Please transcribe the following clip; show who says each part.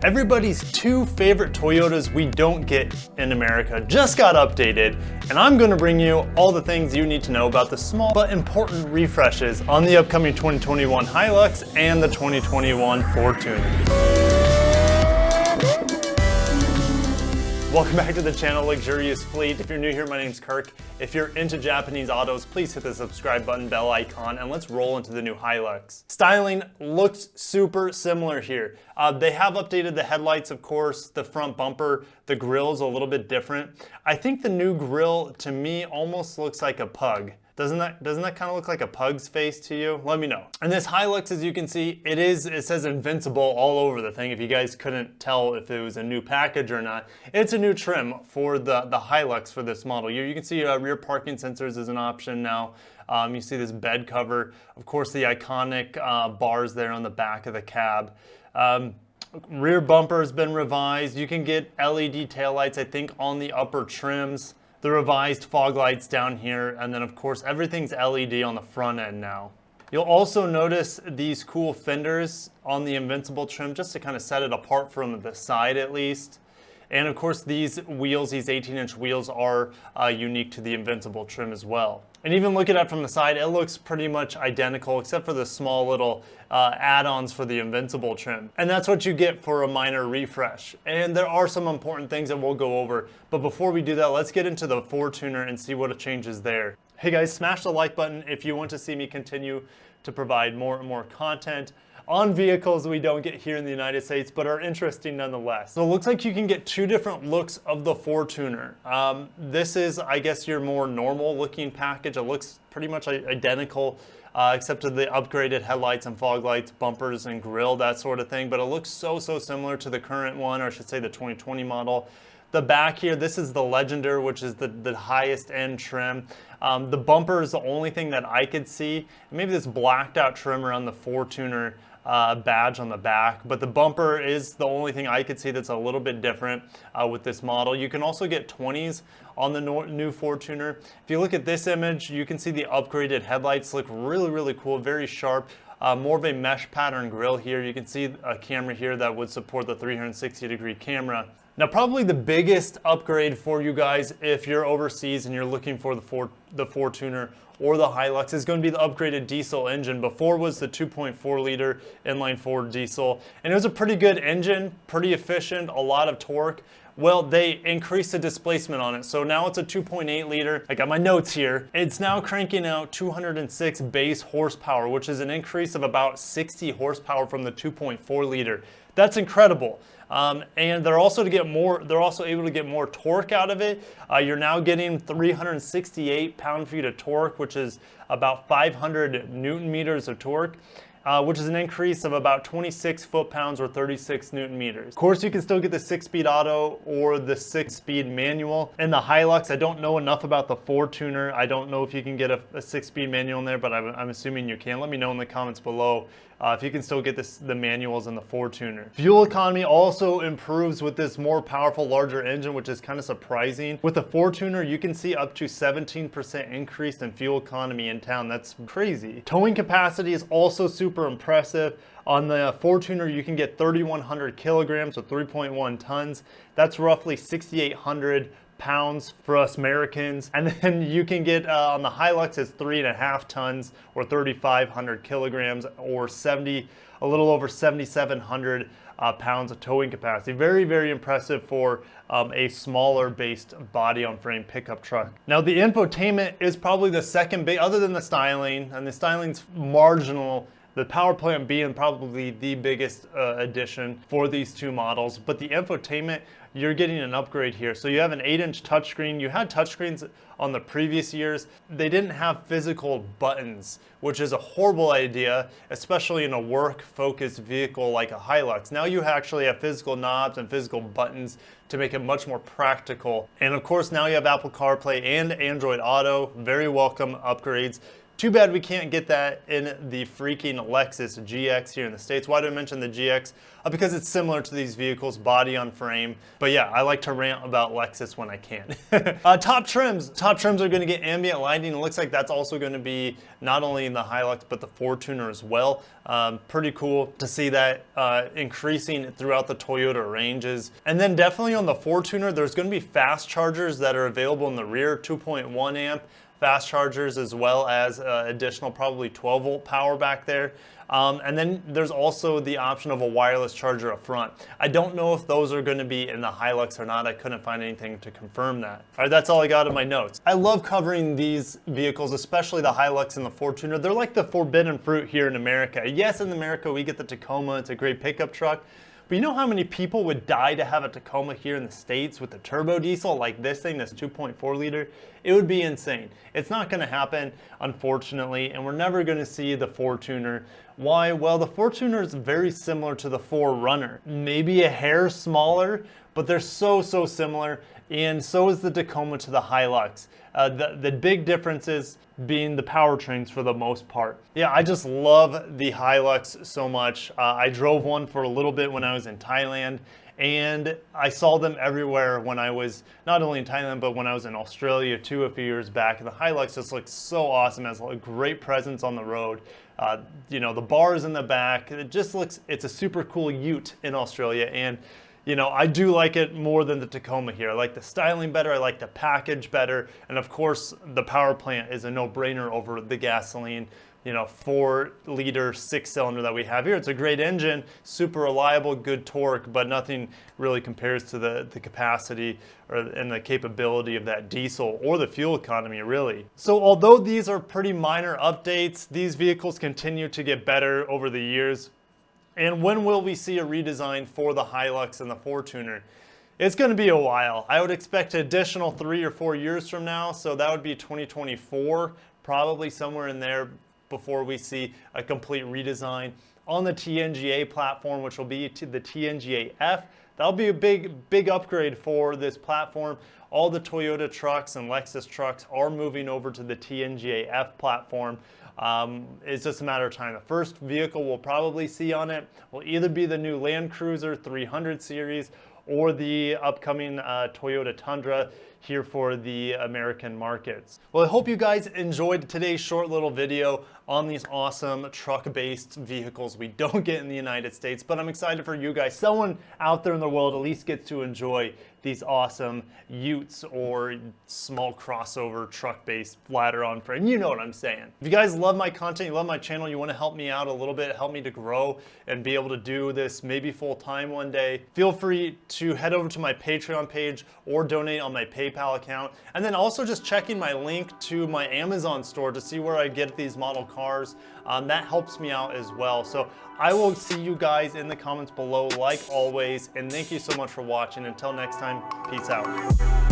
Speaker 1: Everybody's two favorite Toyotas we don't get in America just got updated, and I'm going to bring you all the things you need to know about the small but important refreshes on the upcoming 2021 Hilux and the 2021 Fortuner. Welcome back to the channel, Luxurious Fleet. If you're new here, my name's Kirk. If you're into Japanese autos, please hit the subscribe button, bell icon, and let's roll into the new Hilux. Styling looks super similar here. They have updated the headlights, of course, the front bumper, the grill's a little bit different. I think the new grill, to me, almost looks like a pug. Doesn't that kind of look like a pug's face to you? Let me know. And this Hilux, as you can see, it says Invincible all over the thing. If you guys couldn't tell if it was a new package or not, it's a new trim for the Hilux for this model. You can see rear parking sensors is an option now. You see this bed cover. Of course, the iconic bars there on the back of the cab. Rear bumper has been revised. You can get LED taillights, I think, on the upper trims. The revised fog lights down here, and then of course everything's LED on the front end now. You'll also notice these cool fenders on the Invincible trim just to kind of set it apart from the side at least. And of course these wheels, these 18-inch wheels are unique to the Invincible trim as well. And even looking at it from the side, it looks pretty much identical except for the small little add-ons for the Invincible trim. And that's what you get for a minor refresh. And there are some important things that we'll go over. But before we do that, let's get into the Fortuner and see what changes there. Hey guys, smash the like button if you want to see me continue to provide more and more content on vehicles we don't get here in the United States, but are interesting nonetheless. So it looks like you can get two different looks of the Fortuner. This is, I guess, your more normal looking package. It looks pretty much identical, except for the upgraded headlights and fog lights, bumpers and grille, that sort of thing. But it looks so similar to the current one, or I should say the 2020 model. The back here, this is the Legender, which is the highest end trim. The bumper is the only thing that I could see. Maybe this blacked out trim around the Fortuner badge on the back, but the bumper is the only thing I could see that's a little bit different with this model. You can also get 20s on the new Fortuner. If you look at this image, you can see the upgraded headlights look really cool, very sharp. More of a mesh pattern grille here. You can see a camera here that would support the 360-degree camera. Now, probably the biggest upgrade for you guys if you're overseas and you're looking for the Fortuner or the Hilux is going to be the upgraded diesel engine. Before was the 2.4 liter inline-4 diesel, and it was a pretty good engine, pretty efficient, a lot of torque. Well, they increased the displacement on it, so now it's a 2.8 liter. I got my notes here. It's now cranking out 206 base horsepower, which is an increase of about 60 horsepower from the 2.4 liter. That's incredible. And they're also able to get more torque out of it. You're now getting 368 pound-feet of torque, which is about 500 Newton meters of torque. Which is an increase of about 26 foot-pounds or 36 Newton meters. Of course, you can still get the 6-speed auto or the 6-speed manual. In the Hilux, I don't know enough about the Fortuner. I don't know if you can get a 6-speed manual in there, but I'm assuming you can. Let me know in the comments below if you can still get the manuals in the Fortuner. Fuel economy also improves with this more powerful, larger engine, which is kind of surprising. With the Fortuner, you can see up to 17% increase in fuel economy in town. That's crazy. Towing capacity is also super impressive. On the Fortuner, you can get 3,100 kilograms or 3.1 tons. That's roughly 6,800 pounds for us Americans. And then you can get on the Hilux, it's 3.5 tons or 3,500 kilograms or a little over 7,700 pounds of towing capacity. Very impressive for a smaller based body on frame pickup truck. Now the infotainment is probably the second big, other than the styling, and the styling's marginal. The power plant being probably the biggest addition for these two models, but the infotainment, you're getting an upgrade here. So you have an 8-inch touchscreen. You had touchscreens on the previous years. They didn't have physical buttons, which is a horrible idea, especially in a work-focused vehicle like a Hilux. Now you actually have physical knobs and physical buttons to make it much more practical. And of course, now you have Apple CarPlay and Android Auto, very welcome upgrades Too bad we can't get that in the freaking Lexus GX here in the States. Why do I mention the GX? Because it's similar to these vehicles, body on frame. But yeah, I like to rant about Lexus when I can. Top trims. Top trims are going to get ambient lighting. It looks like that's also going to be not only in the Hilux, but the Fortuner as well. Pretty cool to see that increasing throughout the Toyota ranges. And then definitely on the Fortuner, there's going to be fast chargers that are available in the rear, 2.1 amp. Fast chargers, as well as additional probably 12 volt power back there. And then there's also the option of a wireless charger up front. I don't know if those are going to be in the Hilux or not. I couldn't find anything to confirm that. All right, that's all I got in my notes. I love covering these vehicles, especially the Hilux and the Fortuner. They're like the forbidden fruit here in America. Yes, in America we get the Tacoma. It's a great pickup truck. But you know how many people would die to have a Tacoma here in the States with a turbo diesel like this thing, this 2.4 liter? It would be insane. It's not going to happen, unfortunately, and we're never going to see the Fortuner. Why? Well, the Fortuner is very similar to the 4Runner. Maybe a hair smaller, but they're so similar, and so is the Tacoma to the Hilux. The big differences being the powertrains for the most part. Yeah, I just love the Hilux so much. I drove one for a little bit when I was in Thailand, and I saw them everywhere when I was not only in Thailand, but when I was in Australia too a few years back. And the Hilux just looks so awesome, has a great presence on the road. You know, the bars in the back, it just looks, it's a super cool ute in Australia. And you know, I do like it more than the Tacoma here. I like the styling better, I like the package better, and of course the power plant is a no-brainer over the gasoline, you know, 4-liter 6-cylinder that we have here. It's a great engine, super reliable, good torque, but nothing really compares to the capacity and the capability of that diesel or the fuel economy, really. So although these are pretty minor updates, these vehicles continue to get better over the years. And when will we see a redesign for the Hilux and the Fortuner? It's going to be a while. I would expect an additional 3 or 4 years from now, so that would be 2024, probably somewhere in there before we see a complete redesign. On the TNGA platform, which will be to the TNGA F, that'll be a big upgrade for this platform. All the Toyota trucks and Lexus trucks are moving over to the TNGA F platform. It's just a matter of time. The first vehicle we'll probably see on it will either be the new Land Cruiser 300 series or the upcoming Toyota Tundra here for the American markets. Well, I hope you guys enjoyed today's short little video on these awesome truck-based vehicles we don't get in the United States, but I'm excited for you guys. Someone out there in the world at least gets to enjoy these awesome utes or small crossover truck-based ladder on frame. You know what I'm saying. If you guys love my content, you love my channel, you want to help me out a little bit, help me to grow and be able to do this maybe full time one day, feel free to head over to my Patreon page or donate on my PayPal account. And then also just checking my link to my Amazon store to see where I get these model cars. That helps me out as well. So I will see you guys in the comments below like always, and thank you so much for watching. Until next time, peace out.